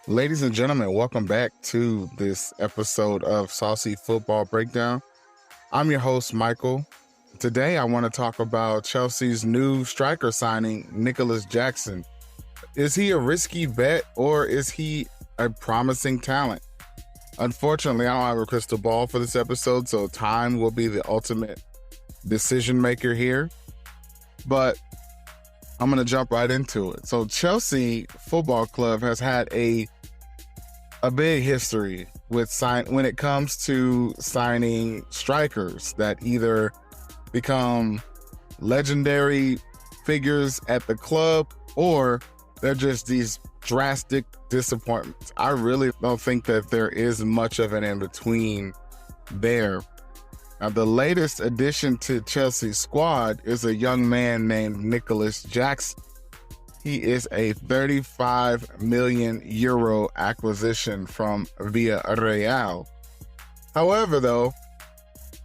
Ladies and gentlemen, welcome back to this episode of Saucy Football Breakdown. I'm your host, Michael. Today, I want to talk about Chelsea's new striker signing, Nicolas Jackson. Is he a risky bet or is he a promising talent? Unfortunately, I don't have a crystal ball for this episode, so time will be the ultimate decision maker here. But I'm going to jump right into it. So Chelsea Football Club has had a big history with when it comes to signing strikers that either become legendary figures at the club or they're just these drastic disappointments. I really don't think that there is much of an in-between there. Now, the latest addition to Chelsea's squad is a young man named Nicolas Jackson. He is a 35 million euro acquisition from Villarreal. However, though,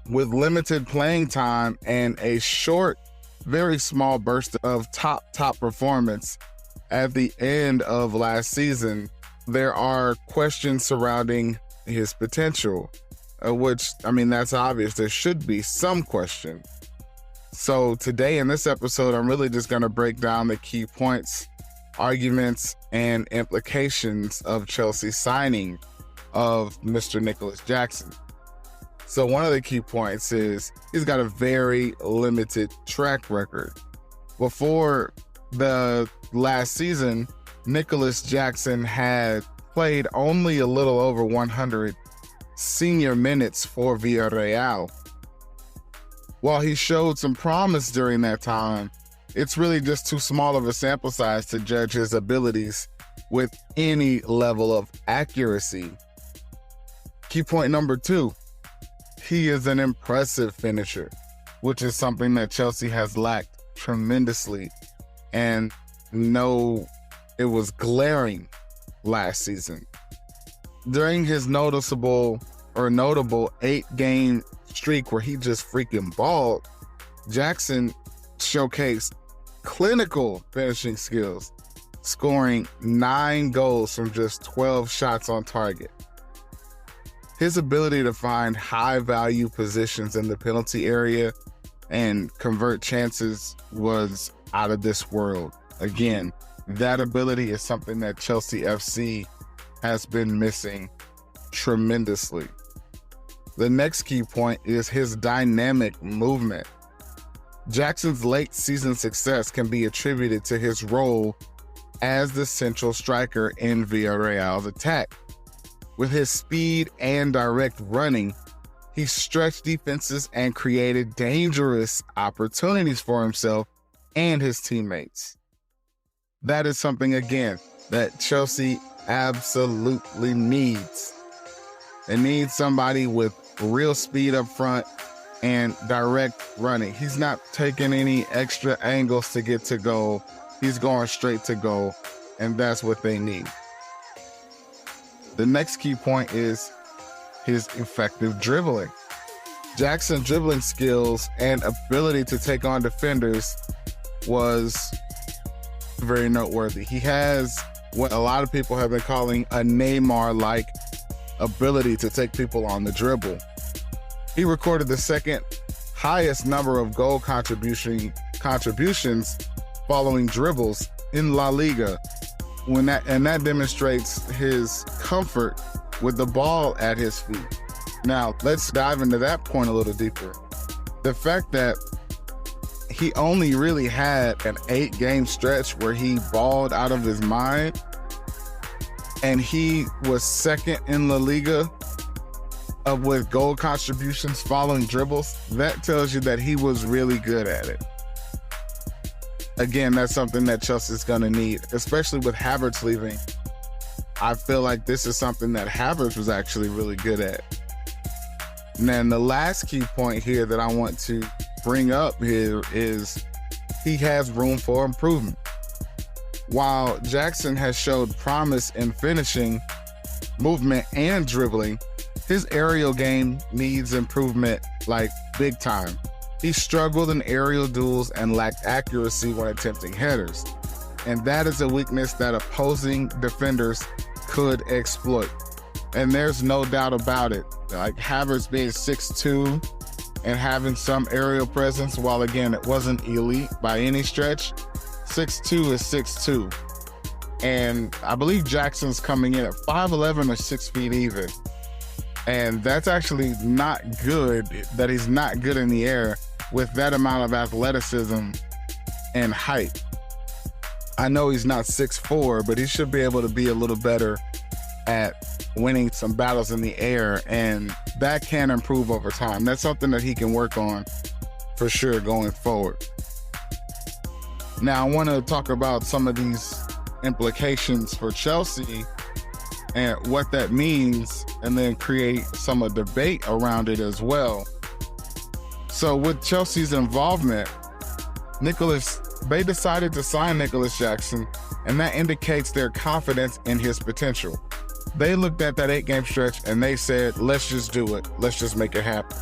with limited playing time and a short, very small burst of top performance at the end of last season, there are questions surrounding his potential, which, I mean, that's obvious. There should be some question. So today in this episode, I'm really just going to break down the key points, arguments, and implications of Chelsea's signing of Mr. Nicolas Jackson. So one of the key points is he's got a very limited track record. Before the last season, Nicolas Jackson had played only a little over 100 senior minutes for Villarreal. While he showed some promise during that time, it's really just too small of a sample size to judge his abilities with any level of accuracy. Key point number 2, he is an impressive finisher, which is something that Chelsea has lacked tremendously. And it was glaring last season. During his notable 8-game streak where he just freaking balled, Jackson showcased clinical finishing skills, scoring 9 goals from just 12 shots on target. His ability to find high-value positions in the penalty area and convert chances was out of this world. Again, that ability is something that Chelsea FC has been missing tremendously. The next key point is his dynamic movement. Jackson's late season success can be attributed to his role as the central striker in Villarreal's attack. With his speed and direct running, he stretched defenses and created dangerous opportunities for himself and his teammates. That is something, again, that Chelsea absolutely needs. It needs somebody with real speed up front and direct running. He's not taking any extra angles to get to goal. He's going straight to goal, and that's what they need. The next key point is his effective dribbling. Jackson's dribbling skills and ability to take on defenders was very noteworthy. He has what a lot of people have been calling a Neymar-like ability to take people on the dribble. He recorded the second highest number of goal contributions following dribbles in La Liga, that demonstrates his comfort with the ball at his feet. Now, let's dive into that point a little deeper. The fact that he only really had an 8-game stretch where he balled out of his mind, and he was second in La Liga with goal contributions following dribbles, that tells you that he was really good at it. Again, that's something that Chelsea's going to need, especially with Havertz leaving. I feel like this is something that Havertz was actually really good at. And then the last key point here that I want to bring up here is he has room for improvement. While Jackson has showed promise in finishing, movement, and dribbling, his aerial game needs improvement like big time. He struggled in aerial duels and lacked accuracy when attempting headers. And that is a weakness that opposing defenders could exploit. And there's no doubt about it. Like Havertz being 6'2", and having some aerial presence, while again, it wasn't elite by any stretch. 6'2" is 6'2". And I believe Jackson's coming in at 5'11" or 6 feet even. And that's actually not good, that he's not good in the air with that amount of athleticism and height. I know he's not 6'4", but he should be able to be a little better at winning some battles in the air, and that can improve over time. That's something that he can work on for sure going forward. Now, I want to talk about some of these implications for Chelsea and what that means, and then create some debate around it as well. So with Chelsea's involvement, they decided to sign Nicolas Jackson, and that indicates their confidence in his potential. They looked at that 8-game stretch and they said, let's just do it. Let's just make it happen.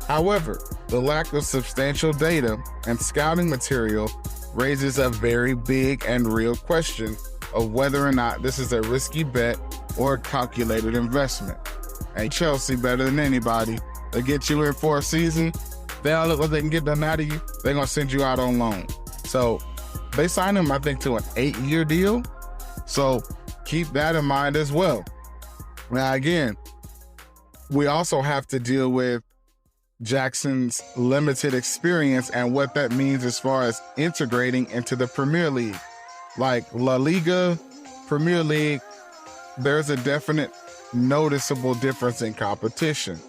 However, the lack of substantial data and scouting material raises a very big and real question of whether or not this is a risky bet or a calculated investment. And Chelsea, better than anybody, they get you in for a season, they all look like they can get done out of you, they're going to send you out on loan. So they signed him, I think, to an 8-year deal. So keep that in mind as well. Now, again, we also have to deal with Jackson's limited experience and what that means as far as integrating into the Premier League. Like La Liga, Premier League, there's a definite noticeable difference in competition.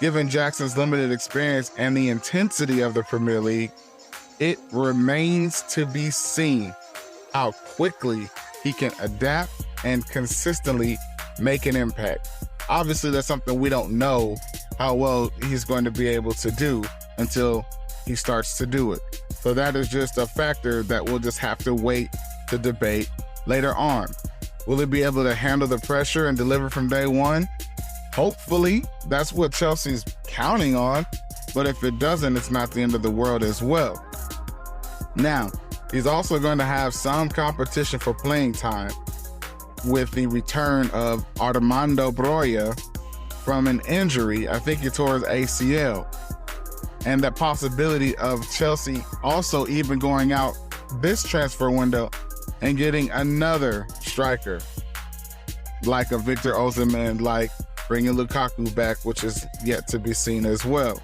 Given Jackson's limited experience and the intensity of the Premier League, it remains to be seen how quickly he can adapt and consistently make an impact. Obviously, that's something we don't know how well he's going to be able to do until he starts to do it. So that is just a factor that we'll just have to wait to debate later on. Will he be able to handle the pressure and deliver from day one? Hopefully, that's what Chelsea's counting on. But if it doesn't, it's not the end of the world as well. Now, he's also going to have some competition for playing time with the return of Armando Broja from an injury. I think he tore his ACL. And that possibility of Chelsea also even going out this transfer window and getting another striker like a Victor Osimhen, like bringing Lukaku back, which is yet to be seen as well.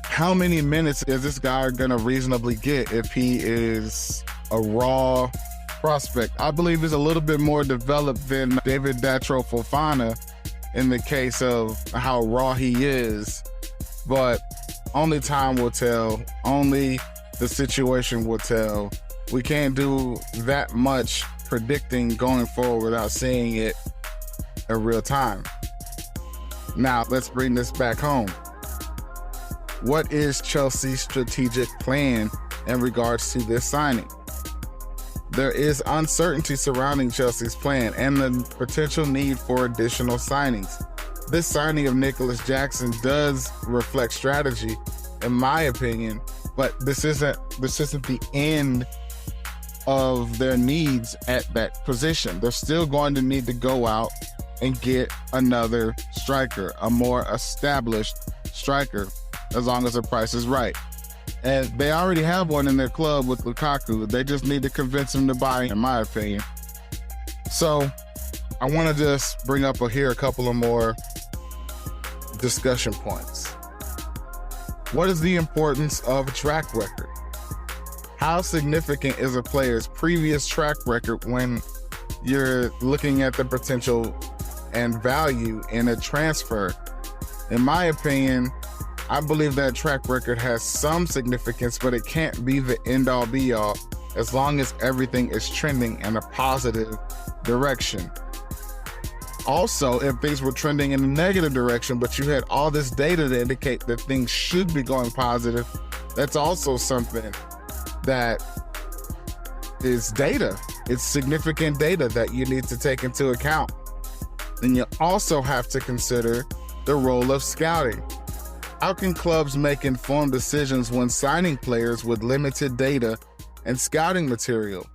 How many minutes is this guy going to reasonably get if he is a raw prospect? I believe he's a little bit more developed than David Datro Fofana in the case of how raw he is, but only time will tell. Only the situation will tell. We can't do that much predicting going forward without seeing it in real time. Now, let's bring this back home. What is Chelsea's strategic plan in regards to this signing? There is uncertainty surrounding Chelsea's plan and the potential need for additional signings. This signing of Nicolas Jackson does reflect strategy, in my opinion, but this isn't the end of their needs at that position. They're still going to need to go out and get another striker, a more established striker, as long as the price is right. And they already have one in their club with Lukaku. They just need to convince him to buy, in my opinion. So I want to just bring up here a couple of more discussion points. What is the importance of a track record? How significant is a player's previous track record when you're looking at the potential and value in a transfer? In my opinion, I believe that track record has some significance, but it can't be the end-all be-all as long as everything is trending in a positive direction. Also, if things were trending in a negative direction, but you had all this data to indicate that things should be going positive, that's also something that is data. It's significant data that you need to take into account. Then you also have to consider the role of scouting. How can clubs make informed decisions when signing players with limited data and scouting material?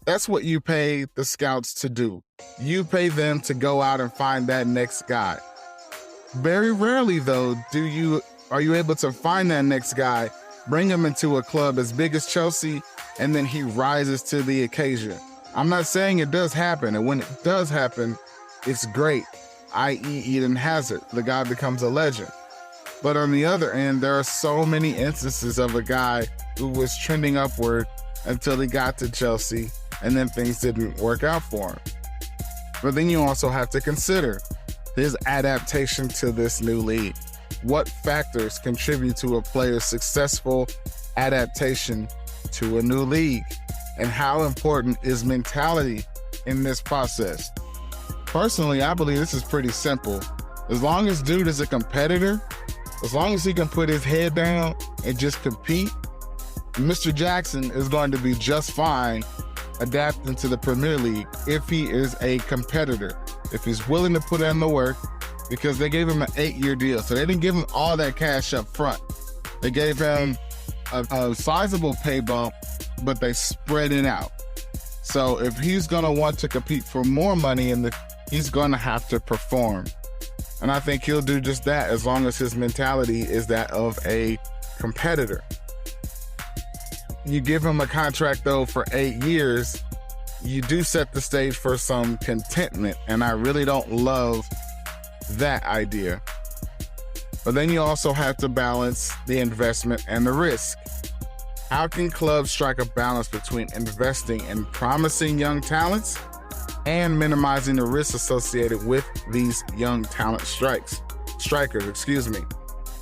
That's what you pay the scouts to do. You pay them to go out and find that next guy. Very rarely, though, are you able to find that next guy, bring him into a club as big as Chelsea, and then he rises to the occasion. I'm not saying it does happen, and when it does happen, it's great, i.e. Eden Hazard. The guy becomes a legend. But on the other end, there are so many instances of a guy who was trending upward until he got to Chelsea, and then things didn't work out for him. But then you also have to consider his adaptation to this new league. What factors contribute to a player's successful adaptation to a new league? And how important is mentality in this process? Personally, I believe this is pretty simple. As long as dude is a competitor, as long as he can put his head down and just compete, Mr. Jackson is going to be just fine adapting to the Premier League if he is a competitor, if he's willing to put in the work, because they gave him an 8-year deal. So they didn't give him all that cash up front. They gave him a sizable pay bump, but they spread it out. So if he's going to want to compete for more money, he's going to have to perform. And I think he'll do just that as long as his mentality is that of a competitor. You give him a contract, though, for 8 years, you do set the stage for some contentment, and I really don't love that idea. But then you also have to balance the investment and the risk. How can clubs strike a balance between investing in promising young talents and minimizing the risks associated with these young talent strikers?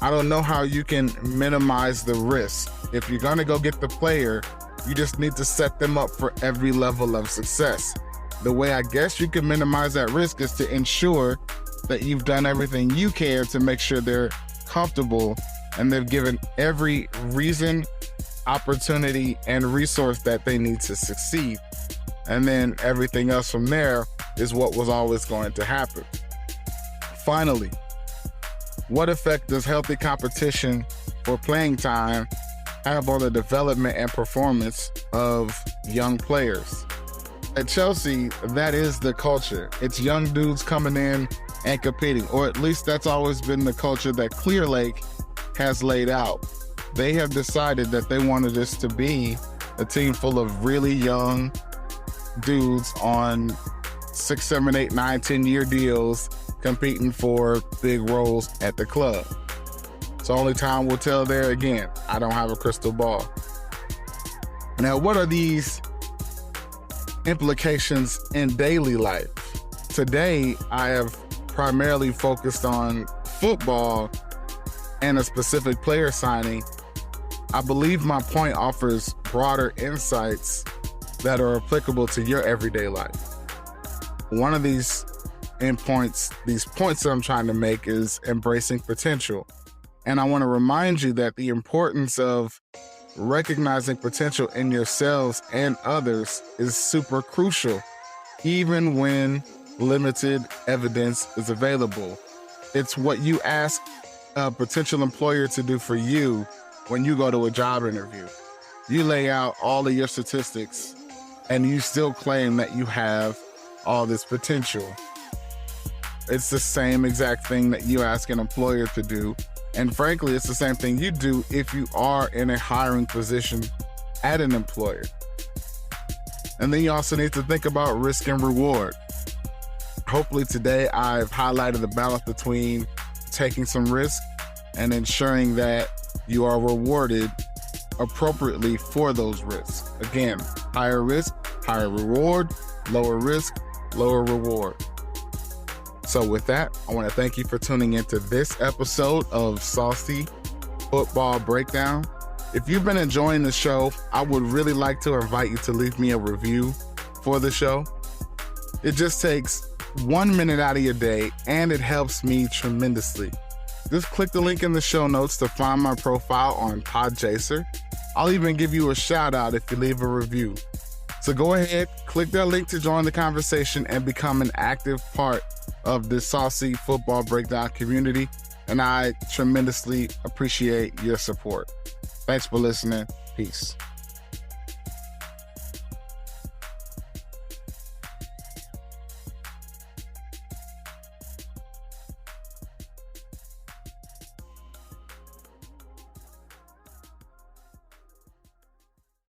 I don't know how you can minimize the risk. If you're going to go get the player, you just need to set them up for every level of success. The way I guess you can minimize that risk is to ensure that you've done everything you can to make sure they're comfortable and they've given every reason, opportunity, and resource that they need to succeed. And then everything else from there is what was always going to happen. Finally, what effect does healthy competition for playing time have on the development and performance of young players? At Chelsea, that is the culture. It's young dudes coming in and competing, or at least that's always been the culture that Clear Lake has laid out. They have decided that they wanted this to be a team full of really young dudes on 6, 7, 8, 9, 10-year deals competing for big roles at the club. So only time will tell there. Again, I don't have a crystal ball. Now, what are these implications in daily life? Today, I have primarily focused on football and a specific player signing. I believe my point offers broader insights that are applicable to your everyday life. One of these points that I'm trying to make is embracing potential. And I want to remind you that the importance of recognizing potential in yourselves and others is super crucial, even when limited evidence is available. It's what you ask a potential employer to do for you when you go to a job interview. You lay out all of your statistics and you still claim that you have all this potential. It's the same exact thing that you ask an employer to do. And frankly, it's the same thing you do if you are in a hiring position at an employer. And then you also need to think about risk and reward. Hopefully today I've highlighted the balance between taking some risk and ensuring that you are rewarded appropriately for those risks. Again, higher risk, higher reward, lower risk, lower reward. So with that, I want to thank you for tuning into this episode of Saucy Football Breakdown. If you've been enjoying the show, I would really like to invite you to leave me a review for the show. It just takes 1 minute out of your day and it helps me tremendously. Just click the link in the show notes to find my profile on Podchaser. I'll even give you a shout out if you leave a review. So go ahead, click that link to join the conversation and become an active part of this Saucy Football Breakdown community. And I tremendously appreciate your support. Thanks for listening. Peace.